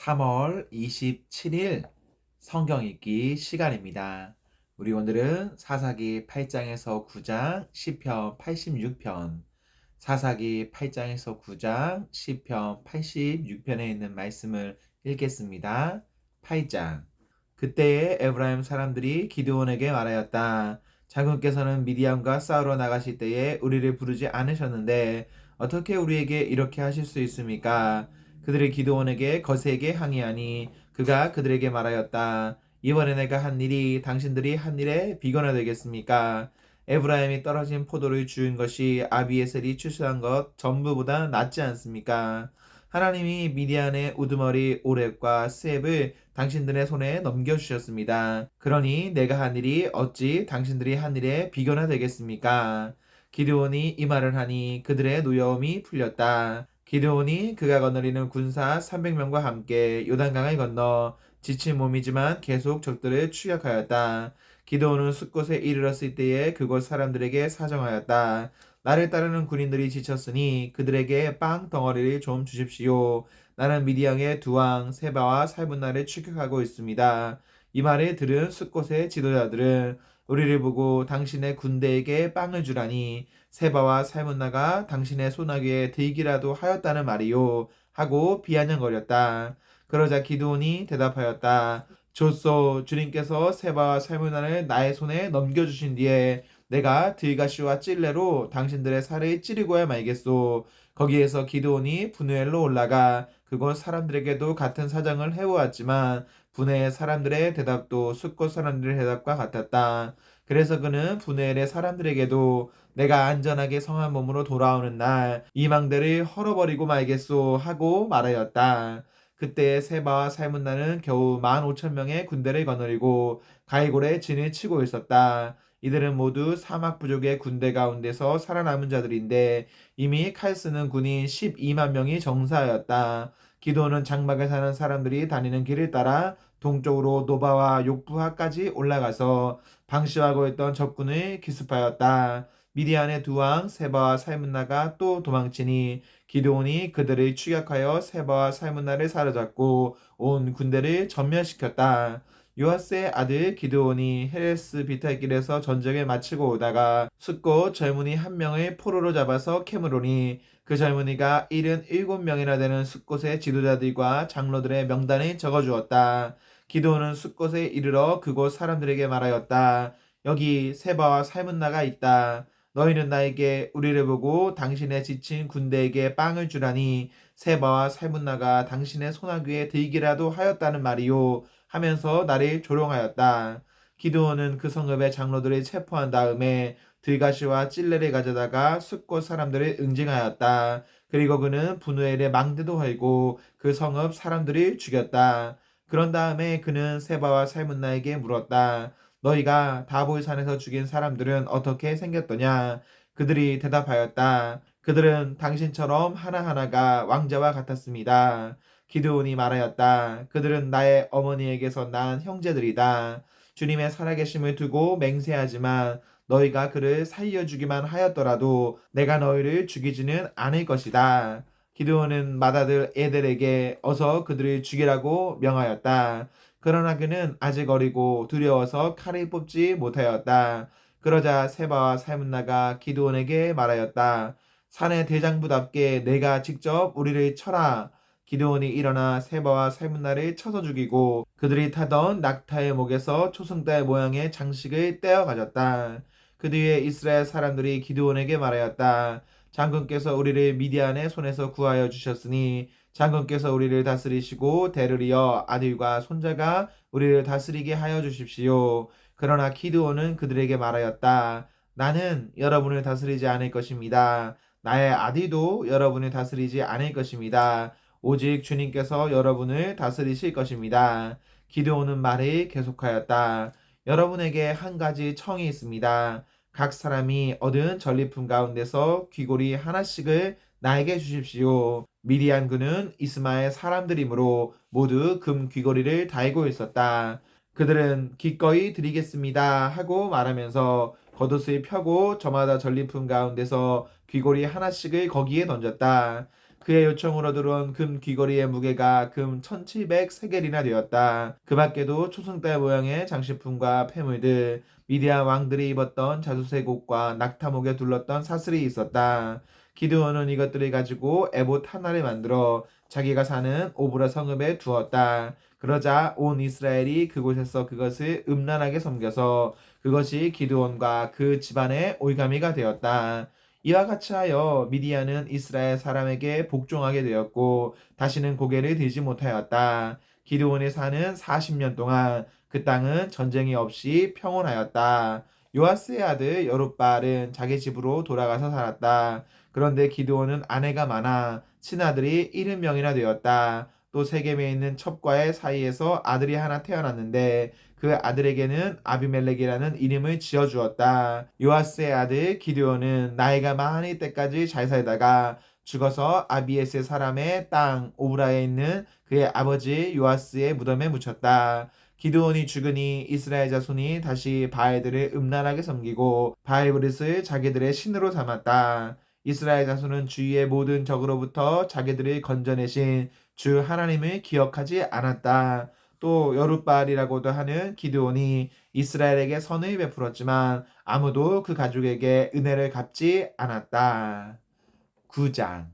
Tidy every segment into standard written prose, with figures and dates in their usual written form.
3월 27일 성경 읽기 시간입니다. 우리 오늘은 사사기 8장에서 9장, 시편 86편, 사사기 8장에서 9장, 시편 86편에 있는 말씀을 읽겠습니다. 8장. 그때에 에브라임 사람들이 기드온에게 말하였다. 장군께서는 미디안과 싸우러 나가실 때에 우리를 부르지 않으셨는데 어떻게 우리에게 이렇게 하실 수 있습니까? 그들이 기드온에게 거세게 항의하니 그가 그들에게 말하였다. 이번에 내가 한 일이 당신들이 한 일에 비거나 되겠습니까? 에브라임이 떨어진 포도를 주운 것이 아비에셀이 추수한 것 전부보다 낫지 않습니까? 하나님이 미디안의 우두머리 오렙과 스앱을 당신들의 손에 넘겨주셨습니다. 그러니 내가 한 일이 어찌 당신들이 한 일에 비교나 되겠습니까? 기드온이 이 말을 하니 그들의 노여움이 풀렸다. 기드온이 그가 거느리는 군사 300명과 함께 요단강을 건너 지친 몸이지만 계속 적들을 추격하였다. 기드온은 숫곳에 이르렀을 때에 그곳 사람들에게 사정하였다. 나를 따르는 군인들이 지쳤으니 그들에게 빵 덩어리를 좀 주십시오. 나는 미디안의 두 왕 세바와 살문나를 추격하고 있습니다. 이 말을 들은 숫곳의 지도자들은 우리를 보고 당신의 군대에게 빵을 주라니 세바와 살문나가 당신의 소나기에 들기라도 하였다는 말이요 하고 비아냥거렸다. 그러자 기드온이 대답하였다. 좋소, 주님께서 세바와 살문나를 나의 손에 넘겨주신 뒤에 내가 들가시와 찔레로 당신들의 살을 찌르고야 말겠소. 거기에서 기드온이 분우엘로 올라가 그곳 사람들에게도 같은 사정을 해보았지만 분우엘 사람들의 대답도 숫곳 사람들의 대답과 같았다. 그래서 그는 분우엘의 사람들에게도 내가 안전하게 성한 몸으로 돌아오는 날 이 망대를 헐어버리고 말겠소 하고 말하였다. 그때 세바와 살문나는 겨우 15,000명의 군대를 거느리고 가이골에 진을 치고 있었다. 이들은 모두 사막 부족의 군대 가운데서 살아남은 자들인데 이미 칼 쓰는 군인 12만 명이 정사하였다. 기도는 장막에 사는 사람들이 다니는 길을 따라 동쪽으로 노바와 욕부하까지 올라가서 방시하고 있던 적군을 기습하였다. 미디안의 두 왕 세바와 살문나가 또 도망치니 기드온이 그들을 추격하여 세바와 살문나를 사로잡고 온 군대를 전멸시켰다. 요아스의 아들 기드온이 헤레스 비탈길에서 전쟁을 마치고 오다가 숫곳 젊은이 한 명을 포로로 잡아서 캐물으니 그 젊은이가 77명이나 되는 숫곳의 지도자들과 장로들의 명단을 적어주었다. 기드온은 숫곳에 이르러 그곳 사람들에게 말하였다. 여기 세바와 살문나가 있다. 너희는 나에게 우리를 보고 당신의 지친 군대에게 빵을 주라니 세바와 살문나가 당신의 소나귀에 들기라도 하였다는 말이요 하면서 나를 조롱하였다. 기드온은 그 성읍의 장로들을 체포한 다음에 들가시와 찔레를 가져다가 숫곳 사람들을 응징하였다. 그리고 그는 분우엘의 망대도 헐고 그 성읍 사람들을 죽였다. 그런 다음에 그는 세바와 살문나에게 물었다. 너희가 다볼산에서 죽인 사람들은 어떻게 생겼더냐? 그들이 대답하였다. 그들은 당신처럼 하나하나가 왕자와 같았습니다. 기드온이 말하였다. 그들은 나의 어머니에게서 난 형제들이다. 주님의 살아계심을 두고 맹세하지만 너희가 그를 살려주기만 하였더라도 내가 너희를 죽이지는 않을 것이다. 기드온은 맏아들 에델에게 어서 그들을 죽이라고 명하였다. 그러나 그는 아직 어리고 두려워서 칼을 뽑지 못하였다. 그러자 세바와 살문나가 기드온에게 말하였다. 산의 대장부답게 내가 직접 우리를 쳐라. 기드온이 일어나 세바와 살문나를 쳐서 죽이고 그들이 타던 낙타의 목에서 초승달 모양의 장식을 떼어 가졌다. 그 뒤에 이스라엘 사람들이 기드온에게 말하였다. 장군께서 우리를 미디안의 손에서 구하여 주셨으니 장군께서 우리를 다스리시고 대를 이어 아들과 손자가 우리를 다스리게 하여 주십시오. 그러나 기드온은 그들에게 말하였다. 나는 여러분을 다스리지 않을 것입니다. 나의 아들도 여러분을 다스리지 않을 것입니다. 오직 주님께서 여러분을 다스리실 것입니다. 기드온은 말을 계속하였다. 여러분에게 한 가지 청이 있습니다. 각 사람이 얻은 전리품 가운데서 귀고리 하나씩을 나에게 주십시오. 미디안 군은 이스마엘 사람들이므로 모두 금 귀걸이를 달고 있었다. 그들은 기꺼이 드리겠습니다 하고 말하면서 겉옷을 펴고 저마다 전리품 가운데서 귀걸이 하나씩을 거기에 던졌다. 그의 요청으로 들어온 금 귀걸이의 무게가 금 1700세겔이나 되었다. 그 밖에도 초승달 모양의 장식품과 폐물들, 미디안 왕들이 입었던 자주색 옷과 낙타목에 둘렀던 사슬이 있었다. 기드온은 이것들을 가지고 에봇 하나를 만들어 자기가 사는 오브라 성읍에 두었다. 그러자 온 이스라엘이 그곳에서 그것을 음란하게 섬겨서 그것이 기드온과 그 집안의 올가미가 되었다. 이와 같이 하여 미디안은 이스라엘 사람에게 복종하게 되었고 다시는 고개를 들지 못하였다. 기드온이 사는 40년 동안 그 땅은 전쟁이 없이 평온하였다. 요아스의 아들 여룹바알은 자기 집으로 돌아가서 살았다. 그런데 기드온은 아내가 많아 친아들이 70명이나 되었다. 또 세겜에 있는 첩과의 사이에서 아들이 하나 태어났는데 그 아들에게는 아비멜렉이라는 이름을 지어주었다. 요아스의 아들 기드온은 나이가 많을 때까지 잘 살다가 죽어서 아비에스 사람의 땅 오브라에 있는 그의 아버지 요아스의 무덤에 묻혔다. 기드온이 죽으니 이스라엘 자손이 다시 바알들을 음란하게 섬기고 바알브릿을 자기들의 신으로 삼았다. 이스라엘 자손은 주위의 모든 적으로부터 자기들을 건져내신 주 하나님을 기억하지 않았다. 또 여룻바알이라고도 하는 기드온이 이스라엘에게 선을 베풀었지만 아무도 그 가족에게 은혜를 갚지 않았다. 9장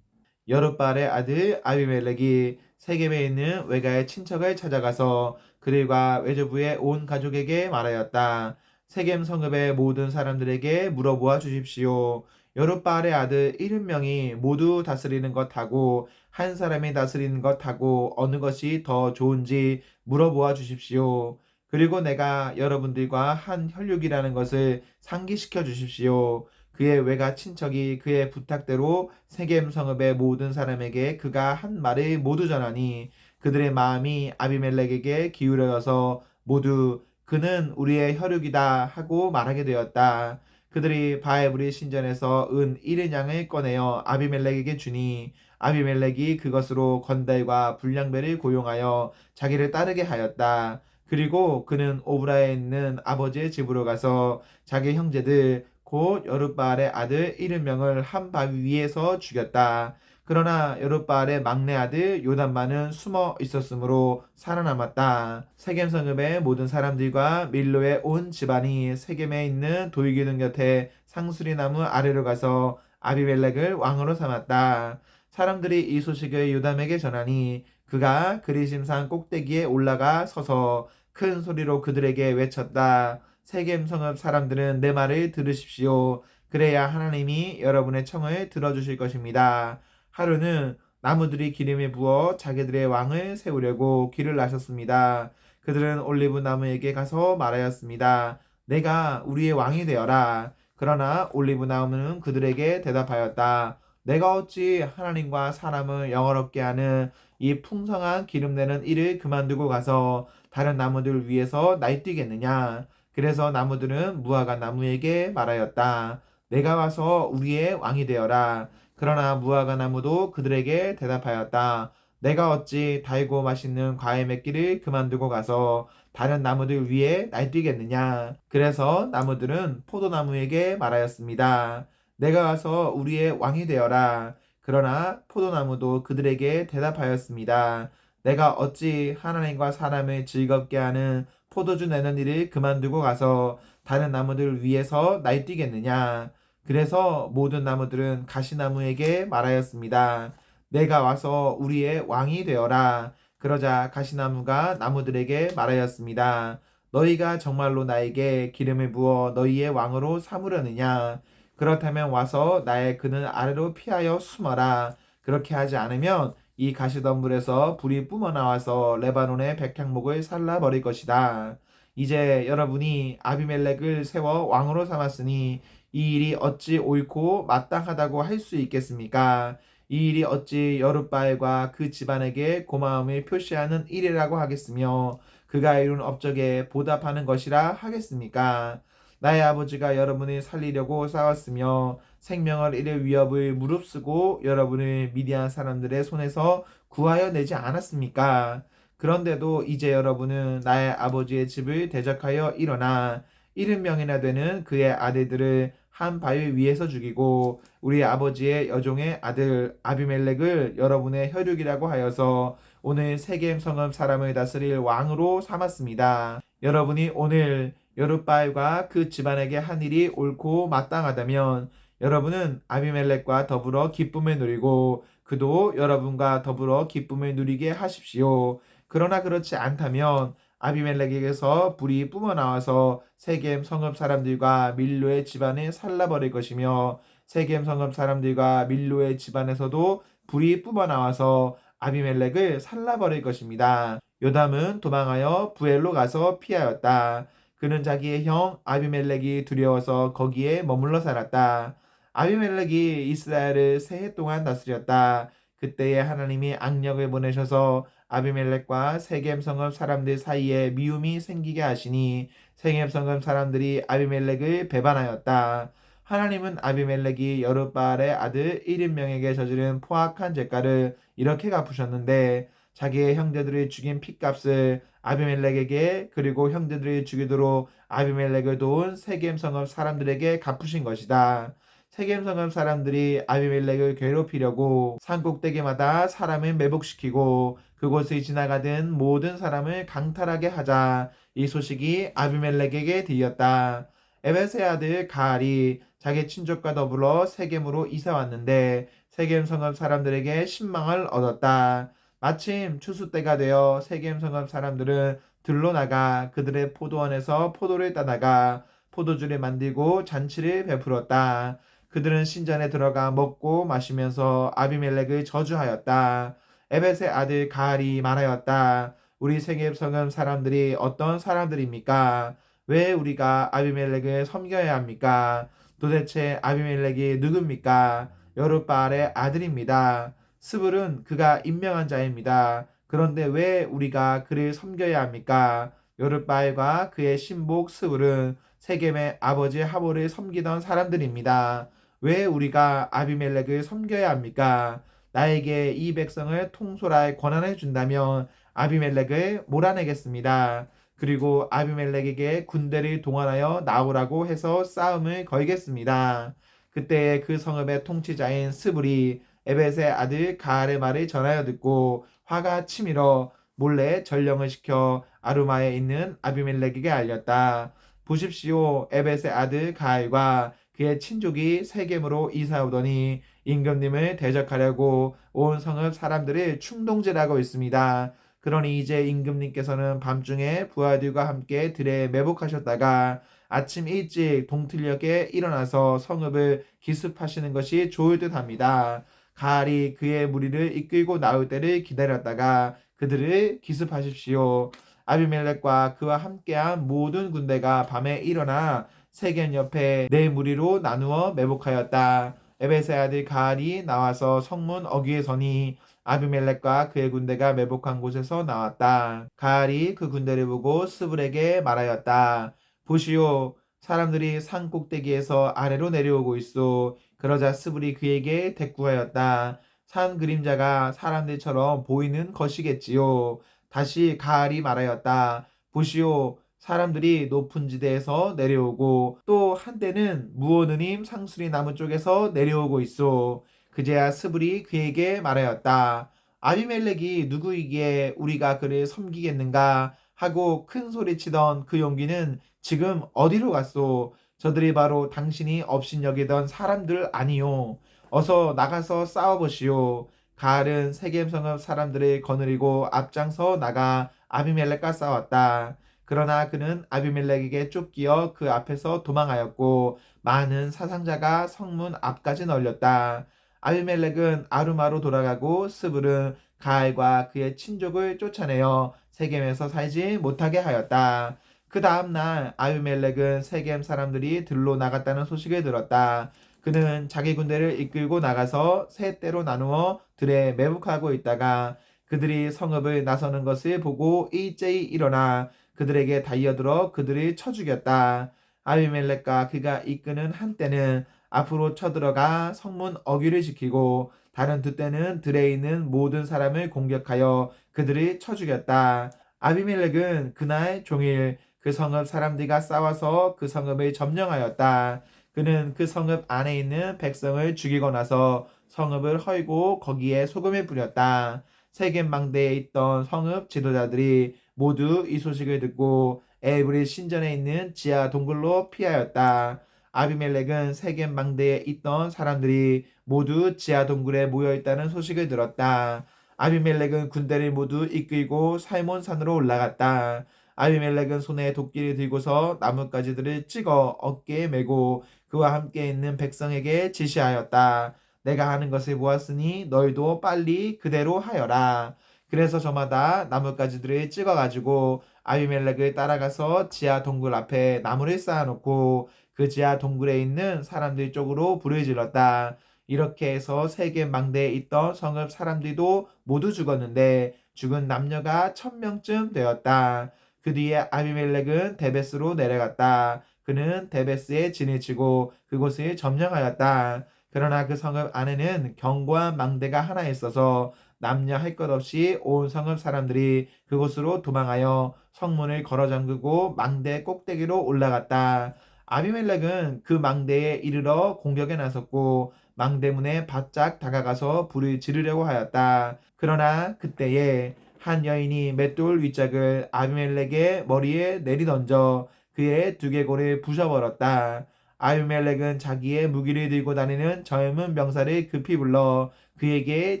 여룻바알의 아들 아비멜렉이 세겜에 있는 외가의 친척을 찾아가서 그들과 외조부의 온 가족에게 말하였다. 세겜 성읍의 모든 사람들에게 물어보아 주십시오. 여룻바알의 아들 70명이 모두 다스리는 것하고 한 사람이 다스리는 것하고 어느 것이 더 좋은지 물어보아 주십시오. 그리고 내가 여러분들과 한 혈육이라는 것을 상기시켜 주십시오. 그의 외가 친척이 그의 부탁대로 세겜 성읍의 모든 사람에게 그가 한 말을 모두 전하니 그들의 마음이 아비멜렉에게 기울어져서 모두 그는 우리의 혈육이다 하고 말하게 되었다. 그들이 바알브리 신전에서 은 1인 양을 꺼내어 아비멜렉에게 주니 아비멜렉이 그것으로 건달과 불량배를 고용하여 자기를 따르게 하였다. 그리고 그는 오브라에 있는 아버지의 집으로 가서 자기 형제들 곧 여룻바알의 아들 70명을 한 바위 위에서 죽였다. 그러나 여룻바알의 막내 아들 요담만은 숨어 있었으므로 살아남았다. 세겜 성읍의 모든 사람들과 밀로의 온 집안이 세겜에 있는 돌기둥 곁에 상수리 나무 아래로 가서 아비멜렉을 왕으로 삼았다. 사람들이 이 소식을 요담에게 전하니 그가 그리심산 꼭대기에 올라가 서서 큰 소리로 그들에게 외쳤다. 세겜 성읍 사람들은 내 말을 들으십시오. 그래야 하나님이 여러분의 청을 들어주실 것입니다. 하루는 나무들이 기름에 부어 자기들의 왕을 세우려고 길을 나섰습니다. 그들은 올리브 나무에게 가서 말하였습니다. 내가 우리의 왕이 되어라. 그러나 올리브 나무는 그들에게 대답하였다. 내가 어찌 하나님과 사람을 영화롭게 하는 이 풍성한 기름 내는 일을 그만두고 가서 다른 나무들 위에서 날뛰겠느냐? 그래서 나무들은 무화과 나무에게 말하였다. 내가 와서 우리의 왕이 되어라. 그러나 무화과 나무도 그들에게 대답하였다. 내가 어찌 달고 맛있는 과일 맺기를 그만두고 가서 다른 나무들 위에 날뛰겠느냐. 그래서 나무들은 포도나무에게 말하였습니다. 내가 와서 우리의 왕이 되어라. 그러나 포도나무도 그들에게 대답하였습니다. 내가 어찌 하나님과 사람을 즐겁게 하는 포도주 내는 일을 그만두고 가서 다른 나무들 위에서 날뛰겠느냐. 그래서 모든 나무들은 가시나무에게 말하였습니다. 내가 와서 우리의 왕이 되어라. 그러자 가시나무가 나무들에게 말하였습니다. 너희가 정말로 나에게 기름을 부어 너희의 왕으로 삼으려느냐. 그렇다면 와서 나의 그늘 아래로 피하여 숨어라. 그렇게 하지 않으면 이 가시덤불에서 불이 뿜어나와서 레바논의 백향목을 살라버릴 것이다. 이제 여러분이 아비멜렉을 세워 왕으로 삼았으니 이 일이 어찌 옳고 마땅하다고 할 수 있겠습니까? 이 일이 어찌 여룻바알과 그 집안에게 고마움을 표시하는 일이라고 하겠으며 그가 이룬 업적에 보답하는 것이라 하겠습니까? 나의 아버지가 여러분을 살리려고 싸웠으며 생명을 잃을 위협을 무릅쓰고 여러분을 미디안 사람들의 손에서 구하여 내지 않았습니까? 그런데도 이제 여러분은 나의 아버지의 집을 대적하여 일어나 70명이나 되는 그의 아들들을 한 바위 위에서 죽이고 우리 아버지의 여종의 아들 아비멜렉을 여러분의 혈육이라고 하여서 오늘 세겜 성읍 사람을 다스릴 왕으로 삼았습니다. 여러분이 오늘 여룻바알과 그 집안에게 한 일이 옳고 마땅하다면 여러분은 아비멜렉과 더불어 기쁨을 누리고 그도 여러분과 더불어 기쁨을 누리게 하십시오. 그러나 그렇지 않다면 아비멜렉에게서 불이 뿜어나와서 세겜 성읍 사람들과 밀로의 집안을 살라버릴 것이며 세겜 성읍 사람들과 밀로의 집안에서도 불이 뿜어나와서 아비멜렉을 살라버릴 것입니다. 요담은 도망하여 부엘로 가서 피하였다. 그는 자기의 형 아비멜렉이 두려워서 거기에 머물러 살았다. 아비멜렉이 이스라엘을 세 해 동안 다스렸다. 그때에 하나님이 악령을 보내셔서 아비멜렉과 세겜 성읍 사람들 사이에 미움이 생기게 하시니 세겜 성읍 사람들이 아비멜렉을 배반하였다. 하나님은 아비멜렉이 여룻바알의 아들 1인명에게 저지른 포악한 죄가를 이렇게 갚으셨는데 자기의 형제들을 죽인 핏값을 아비멜렉에게 그리고 형제들을 죽이도록 아비멜렉을 도운 세겜 성읍 사람들에게 갚으신 것이다. 세겜 성읍 사람들이 아비멜렉을 괴롭히려고 산꼭대기마다 사람을 매복시키고 그곳을 지나가던 모든 사람을 강탈하게 하자 이 소식이 아비멜렉에게 들렸다. 에벳의 아들 가알이 자기 친족과 더불어 세겜으로 이사 왔는데 세겜 성읍 사람들에게 신망을 얻었다. 마침 추수 때가 되어 세겜 성읍 사람들은 들로 나가 그들의 포도원에서 포도를 따다가 포도주를 만들고 잔치를 베풀었다. 그들은 신전에 들어가 먹고 마시면서 아비멜렉을 저주하였다. 에벳의 아들 가알이 말하였다. 우리 세겜 성읍 사람들이 어떤 사람들입니까? 왜 우리가 아비멜렉을 섬겨야 합니까? 도대체 아비멜렉이 누굽니까? 여룻바알의 아들입니다. 스불은 그가 임명한 자입니다. 그런데 왜 우리가 그를 섬겨야 합니까? 여룻바알과 그의 신복 스불은 세겜의 아버지 하볼을 섬기던 사람들입니다. 왜 우리가 아비멜렉을 섬겨야 합니까? 나에게 이 백성을 통솔할 권한을 준다면 아비멜렉을 몰아내겠습니다. 그리고 아비멜렉에게 군대를 동원하여 나오라고 해서 싸움을 걸겠습니다. 그때 그 성읍의 통치자인 스불이 에벳의 아들 가알의 말을 전하여 듣고 화가 치밀어 몰래 전령을 시켜 아루마에 있는 아비멜렉에게 알렸다. 보십시오. 에벳의 아들 가알과 그의 친족이 세겜으로 이사 오더니 임금님을 대적하려고 온 성읍 사람들을 충동질하고 있습니다. 그러니 이제 임금님께서는 밤중에 부하들과 함께 들에 매복하셨다가 아침 일찍 동틀녘에 일어나서 성읍을 기습하시는 것이 좋을 듯합니다. 가알이 그의 무리를 이끌고 나올 때를 기다렸다가 그들을 기습하십시오. 아비멜렉과 그와 함께한 모든 군대가 밤에 일어나 세겜 옆에 네 무리로 나누어 매복하였다. 에벳의 아들 가알이 나와서 성문 어귀에 서니 아비멜렉과 그의 군대가 매복한 곳에서 나왔다. 가알이 그 군대를 보고 스불에게 말하였다. 보시오, 사람들이 산 꼭대기에서 아래로 내려오고 있소. 그러자 스불이 그에게 대꾸하였다. 산 그림자가 사람들처럼 보이는 것이겠지요. 다시 가알이 말하였다. 보시오, 사람들이 높은 지대에서 내려오고 또 한때는 무오느님 상수리 나무 쪽에서 내려오고 있소. 그제야 스불이 그에게 말하였다. 아비멜렉이 누구이기에 우리가 그를 섬기겠는가 하고 큰 소리치던 그 용기는 지금 어디로 갔소? 저들이 바로 당신이 업신여기던 사람들 아니요. 어서 나가서 싸워보시오. 가알은 세겜 성읍 사람들을 거느리고 앞장서 나가 아비멜렉과 싸웠다. 그러나 그는 아비멜렉에게 쫓기어 그 앞에서 도망하였고 많은 사상자가 성문 앞까지 널렸다. 아비멜렉은 아루마로 돌아가고 스불은 가알과 그의 친족을 쫓아내어 세겜에서 살지 못하게 하였다. 그 다음날 아비멜렉은 세겜 사람들이 들로 나갔다는 소식을 들었다. 그는 자기 군대를 이끌고 나가서 세 떼로 나누어 들에 매복하고 있다가 그들이 성읍을 나서는 것을 보고 일제히 일어나 그들에게 달려들어 그들을 쳐 죽였다. 아비멜렉과 그가 이끄는 한 떼는 앞으로 쳐들어가 성문 어귀를 지키고 다른 두 떼는 들에 있는 모든 사람을 공격하여 그들을 쳐 죽였다. 아비멜렉은 그날 종일 그 성읍 사람들과 싸워서 그 성읍을 점령하였다. 그는 그 성읍 안에 있는 백성을 죽이고 나서 성읍을 헐고 거기에 소금을 뿌렸다. 세겜 망대에 있던 성읍 지도자들이 모두 이 소식을 듣고 에브릴 신전에 있는 지하 동굴로 피하였다. 아비멜렉은 세겜 망대에 있던 사람들이 모두 지하 동굴에 모여 있다는 소식을 들었다. 아비멜렉은 군대를 모두 이끌고 살몬산으로 올라갔다. 아비멜렉은 손에 도끼를 들고서 나뭇가지들을 찍어 어깨에 메고 그와 함께 있는 백성에게 지시하였다. 내가 하는 것을 보았으니 너희도 빨리 그대로 하여라. 그래서 저마다 나뭇가지들을 찍어가지고 아비멜렉을 따라가서 지하 동굴 앞에 나무를 쌓아놓고 그 지하 동굴에 있는 사람들 쪽으로 불을 질렀다. 이렇게 해서 세겜 망대에 있던 성읍 사람들도 모두 죽었는데 죽은 남녀가 1000명쯤 되었다. 그 뒤에 아비멜렉은 데베스로 내려갔다. 그는 데베스에 진을 치고 그곳을 점령하였다. 그러나 그 성읍 안에는 견고한 망대가 하나 있어서 남녀 할 것 없이 온 성읍 사람들이 그곳으로 도망하여 성문을 걸어 잠그고 망대 꼭대기로 올라갔다. 아비멜렉은 그 망대에 이르러 공격에 나섰고 망대문에 바짝 다가가서 불을 지르려고 하였다. 그러나 그때에 한 여인이 맷돌 윗짝을 아비멜렉의 머리에 내리던져 그의 두개골을 부셔버렸다. 아비멜렉은 자기의 무기를 들고 다니는 젊은 병사를 급히 불러 그에게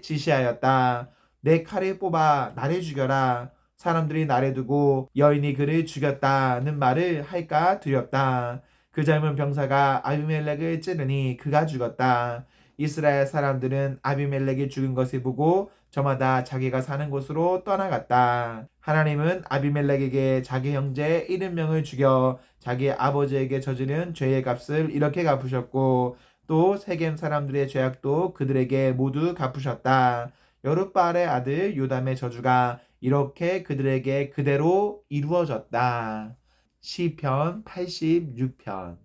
지시하였다. 내 칼을 뽑아 나를 죽여라. 사람들이 나를 두고 여인이 그를 죽였다는 말을 할까 두렵다. 그 젊은 병사가 아비멜렉을 찌르니 그가 죽었다. 이스라엘 사람들은 아비멜렉이 죽은 것을 보고 저마다 자기가 사는 곳으로 떠나갔다. 하나님은 아비멜렉에게 자기 형제 70명을 죽여 자기 아버지에게 저지른 죄의 값을 이렇게 갚으셨고 또 세겜 사람들의 죄악도 그들에게 모두 갚으셨다. 여룻바알의 아들 요담의 저주가 이렇게 그들에게 그대로 이루어졌다. 시편 86편.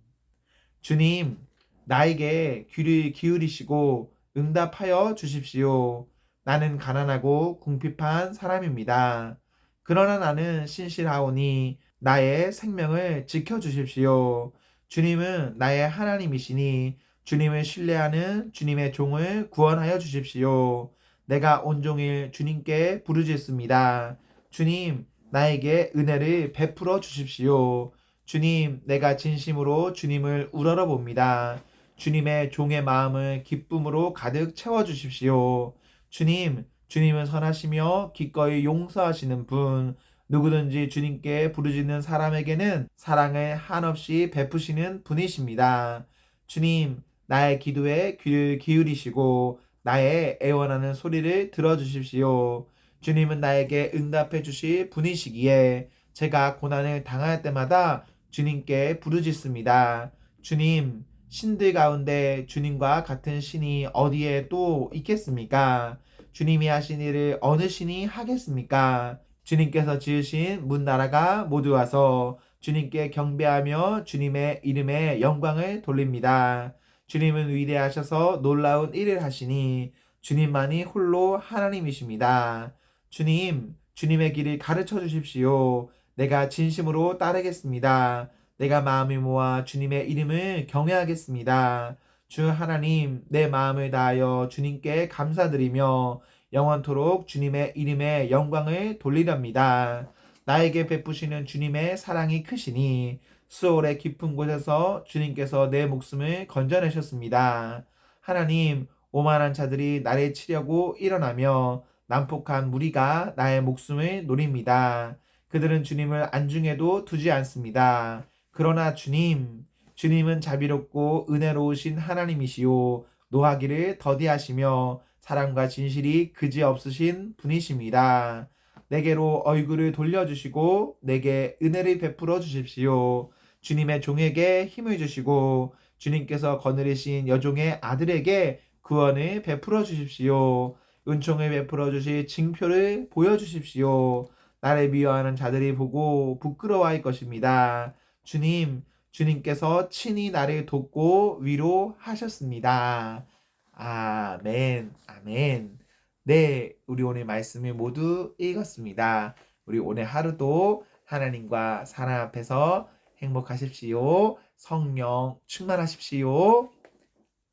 주님, 나에게 귀를 기울이시고 응답하여 주십시오. 나는 가난하고 궁핍한 사람입니다. 그러나 나는 신실하오니 나의 생명을 지켜주십시오. 주님은 나의 하나님이시니 주님을 신뢰하는 주님의 종을 구원하여 주십시오. 내가 온종일 주님께 부르짖습니다. 주님, 나에게 은혜를 베풀어 주십시오. 주님, 내가 진심으로 주님을 우러러 봅니다. 주님의 종의 마음을 기쁨으로 가득 채워 주십시오. 주님, 주님은 선하시며 기꺼이 용서하시는 분, 누구든지 주님께 부르짖는 사람에게는 사랑을 한없이 베푸시는 분이십니다. 주님, 나의 기도에 귀를 기울이시고 나의 애원하는 소리를 들어주십시오. 주님은 나에게 응답해 주실 분이시기에 제가 고난을 당할 때마다 주님께 부르짖습니다. 주님, 신들 가운데 주님과 같은 신이 어디에 또 있겠습니까? 주님이 하신 일을 어느 신이 하겠습니까? 주님께서 지으신 문나라가 모두 와서 주님께 경배하며 주님의 이름에 영광을 돌립니다. 주님은 위대하셔서 놀라운 일을 하시니 주님만이 홀로 하나님이십니다. 주님, 주님의 길을 가르쳐 주십시오. 내가 진심으로 따르겠습니다. 내가 마음을 모아 주님의 이름을 경외하겠습니다. 주 하나님, 내 마음을 다하여 주님께 감사드리며 영원토록 주님의 이름에 영광을 돌리렵니다. 나에게 베푸시는 주님의 사랑이 크시니 수월의 깊은 곳에서 주님께서 내 목숨을 건져내셨습니다. 하나님, 오만한 자들이 나를 치려고 일어나며 난폭한 무리가 나의 목숨을 노립니다. 그들은 주님을 안중에도 두지 않습니다. 그러나 주님, 주님은 자비롭고 은혜로우신 하나님이시요 노하기를 더디하시며 사랑과 진실이 그지없으신 분이십니다. 내게로 얼굴을 돌려주시고 내게 은혜를 베풀어 주십시오. 주님의 종에게 힘을 주시고 주님께서 거느리신 여종의 아들에게 구원을 베풀어 주십시오. 은총을 베풀어 주실 징표를 보여주십시오. 나를 미워하는 자들이 보고 부끄러워할 것입니다. 주님, 주님께서 친히 나를 돕고 위로하셨습니다. 아멘, 아멘. 네, 우리 오늘 말씀을 모두 읽었습니다. 우리 오늘 하루도 하나님과 사랑 앞에서 행복하십시오. 성령 충만하십시오.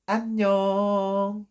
안녕.